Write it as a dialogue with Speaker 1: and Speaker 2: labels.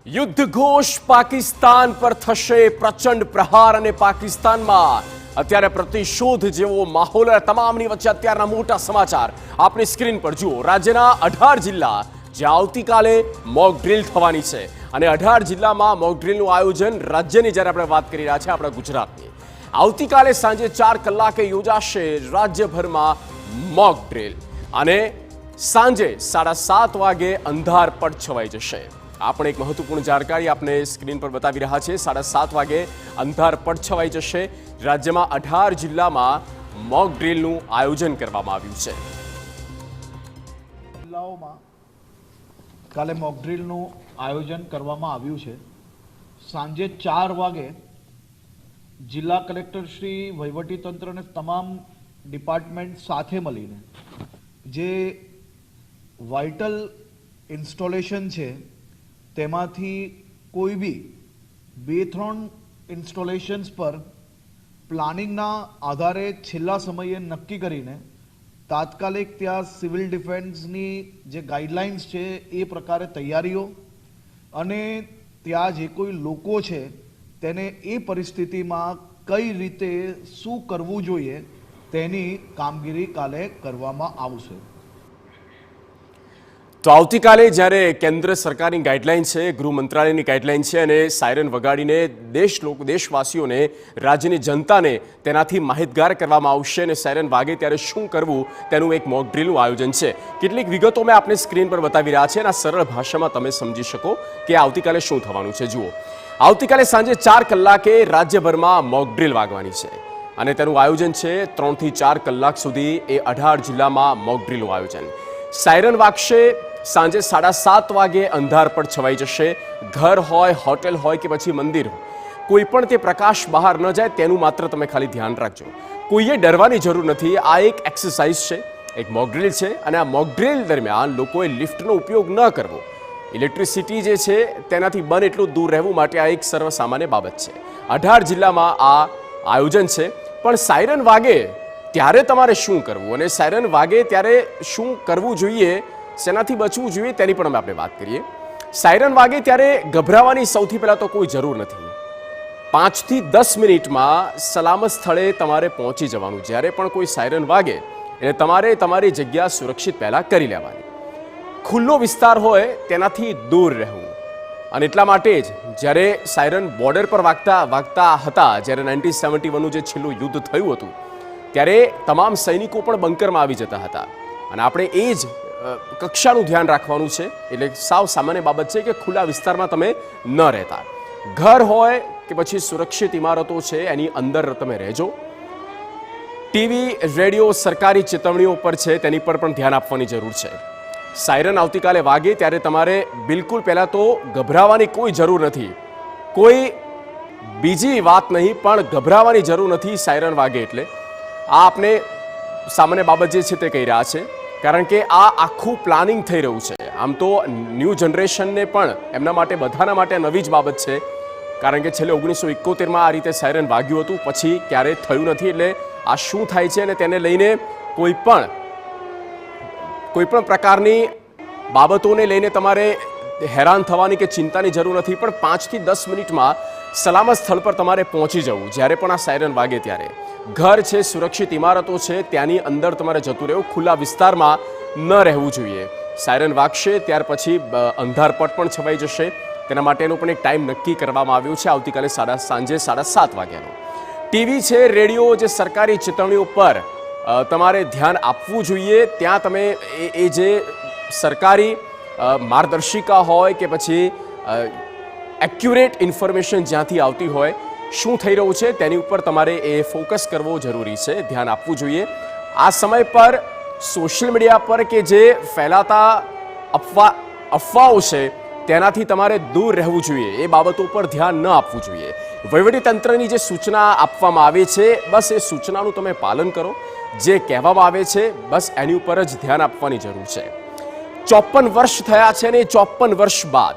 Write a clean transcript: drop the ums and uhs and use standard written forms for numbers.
Speaker 1: યુદ્ધ ઘોષ પાકિસ્તાન પર થશે પ્રચંડ પ્રહાર અને પાકિસ્તાનમાં અત્યારે પ્રતિશોધ જેવો માહોલ તમામની વચ્ચે અત્યારના મોટા સમાચાર આપની સ્ક્રીન પર જુઓ। રાજ્યના 18 જિલ્લા જે આવતીકાલે મોક ડ્રીલ થવાની છે અને 18 જિલ્લામાં મોક ડ્રીલનું આયોજન રાજ્યની જ્યારે આપણે વાત કરી રહ્યા છે આપણા ગુજરાતની આવતીકાલે સાંજે 4 કલાકે યોજાશે રાજ્યભરમાં મોક ડ્રીલ અને સાંજે 7:30 વાગે અંધારપટ છવાઈ જશે। આપણે એક મહત્વપૂર્ણ જાણકારી આપને સ્ક્રીન પર બતાવી રહ્યા છે। 7:30 વાગે અંધારપટ છવાઈ જશે। રાજ્યમાં 18 જિલ્લામાં મોક ડ્રીલનું આયોજન કરવામાં આવ્યું છે।
Speaker 2: જિલ્લાઓમાં કાલે મોક ડ્રીલનું આયોજન કરવામાં આવ્યું છે। સાંજે 4 વાગે જિલ્લા કલેક્ટર શ્રી વહીવટીતંત્ર અને તમામ ડિપાર્ટમેન્ટ સાથે મળીને જે વાઇટલ ઇન્સ્ટોલેશન છે તેમાંથી કોઈ બી 2-3 ઇન્સ્ટોલેશન્સ પર પ્લાનિંગના આધારે છેલ્લા સમયે નક્કી કરીને તાત્કાલિક ત્યાં સિવિલ ડિફેન્સની જે ગાઈડલાઇન્સ છે એ પ્રકારે તૈયારીઓ અને ત્યાં જે કોઈ લોકો છે તેને એ પરિસ્થિતિમાં કઈ રીતે શું કરવું જોઈએ તેની કામગીરી કાલે કરવામાં આવશે।
Speaker 1: તો આવતીકાલે જ્યારે કેન્દ્ર સરકારની ગાઈડલાઇન છે, ગૃહ મંત્રાલયની ગાઈડલાઇન છે અને સાયરન વગાડીને દેશવાસીઓને, રાજ્યની જનતાને તેનાથી માહિતગાર કરવામાં આવશે અને સાયરન વાગે ત્યારે શું કરવું તેનું એક મોક ડ્રીલનું આયોજન છે। કેટલીક વિગતો મેં આપને સ્ક્રીન પર બતાવી રહ્યા છે અને આ સરળ ભાષામાં તમે સમજી શકો કે આવતીકાલે શું થવાનું છે। જુઓ, આવતીકાલે સાંજે 4 કલાકે રાજ્યભરમાં મોક ડ્રીલ વાગવાની છે અને તેનું આયોજન છે 3 થી 4 કલાક સુધી એ 18 જિલ્લામાં મોક ડ્રીલનું આયોજન। સાયરન વાગશે સાંજે 7:30 વાગે અંધારપટ છવાઈ જશે। ઘર હોય, હોટેલ હોય કે પછી મંદિર હોય, કોઈ પણ તે પ્રકાશ બહાર ન જાય તેનું માત્ર તમે ખાલી ધ્યાન રાખજો। કોઈએ ડરવાની જરૂર નથી। આ એક એક્સરસાઇઝ છે, એક મોક ડ્રીલ છે અને આ મોક ડ્રીલ દરમિયાન લોકોએ લિફ્ટનો ઉપયોગ ન કરવો, ઇલેક્ટ્રિસિટી જે છે તેનાથી બને એટલું દૂર રહેવું માટે આ એક સર્વસામાન્ય બાબત છે। 18 જિલ્લામાં આ આયોજન છે। પણ સાયરન વાગે ત્યારે તમારે શું કરવું અને સાયરન વાગે ત્યારે શું કરવું જોઈએ, શેનાથી બચવું જોઈએ તેની પણ અમે આપણે વાત કરીએ। સાયરન વાગે ત્યારે ગભરાવાની સૌથી પહેલાં તો કોઈ જરૂર નથી। 5 થી 10 મિનિટમાં સલામત સ્થળે તમારે પહોંચી જવાનું। જ્યારે પણ કોઈ સાયરન વાગે એટલે તમારે તમારી જગ્યા સુરક્ષિત પહેલાં કરી લેવાની। ખુલ્લો વિસ્તાર હોય તેનાથી દૂર રહેવું અને એટલા માટે જ જ્યારે સાયરન બોર્ડર પર વાગતા હતા, જ્યારે 1971નું જે છેલ્લું યુદ્ધ થયું હતું ત્યારે તમામ સૈનિકો પણ બંકરમાં આવી જતા હતા અને આપણે એ જ કક્ષાનું ધ્યાન રાખવાનું છે। એટલે સાવ સામાન્ય બાબત છે કે ખુલ્લા વિસ્તારમાં તમે ન રહેતા। ઘર હોય કે પછી સુરક્ષિત ઇમારતો છે એની અંદર તમે રહેજો। ટીવી, રેડિયો સરકારી ચેતવણીઓ પર છે તેની પર પણ ધ્યાન આપવાની જરૂર છે। સાયરન આવતીકાલે વાગે ત્યારે તમારે બિલકુલ પહેલાં તો ગભરાવાની કોઈ જરૂર નથી। કોઈ બીજી વાત નહીં, પણ ગભરાવાની જરૂર નથી સાયરન વાગે એટલે। આ આપણે સામાન્ય બાબત જે છે તે કહી રહ્યા છે, કારણ કે આ આખું પ્લાનિંગ થઈ રહ્યું છે। આમ તો ન્યૂ જનરેશનને પણ એમના માટે બધાના માટે નવી જ બાબત છે, કારણ કે છેલ્લે 1971માં આ રીતે સાયરન વાગ્યું હતું, પછી ક્યારેય થયું નથી। એટલે આ શું થાય છે અને તેને લઈને કોઈ પણ પ્રકારની બાબતોને લઈને તમારે હેરાન થવાની કે ચિંતાની જરૂર નથી। પણ 5 થી 10 મિનિટમાં સલામત સ્થળ પર તમારે પહોંચી જવું જ્યારે પણ આ સાયરન વાગે ત્યારે। ઘર છે, સુરક્ષિત ઇમારતો છે ત્યાંની અંદર તમારે જતું રહેવું, ખુલ્લા વિસ્તારમાં ન રહેવું જોઈએ। સાયરન વાગશે ત્યાર પછી અંધારપટ પણ છવાઈ જશે। તેના માટેનો પણ એક ટાઈમ નક્કી કરવામાં આવ્યો છે, આવતીકાલે સાંજે 7:30 વાગ્યાનો। ટીવી છે, રેડિયો, જે સરકારી ચેતવણીઓ પર તમારે ધ્યાન આપવું જોઈએ। ત્યાં તમે એ જે સરકારી માર્ગદર્શિકા હોય કે પછી એક્યુરેટ ઇન્ફોર્મેશન જ્યાંથી આવતી હોય, શું થઈ રહ્યું છે તેની ઉપર તમારે એ ફોકસ કરવો જરૂરી છે, ધ્યાન આપવું જોઈએ। આ સમય પર સોશિયલ મીડિયા પર કે જે ફેલાતા અફવાઓ છે તેનાથી તમારે દૂર રહેવું જોઈએ। એ બાબતો પર ધ્યાન ન આપવું જોઈએ। વહીવટીતંત્રની જે સૂચના આપવામાં આવે છે બસ એ સૂચનાનું તમે પાલન કરો। જે કહેવામાં આવે છે બસ એની ઉપર જ ધ્યાન આપવાની જરૂર છે। 54 વર્ષ થયા છે અને 54 વર્ષ બાદ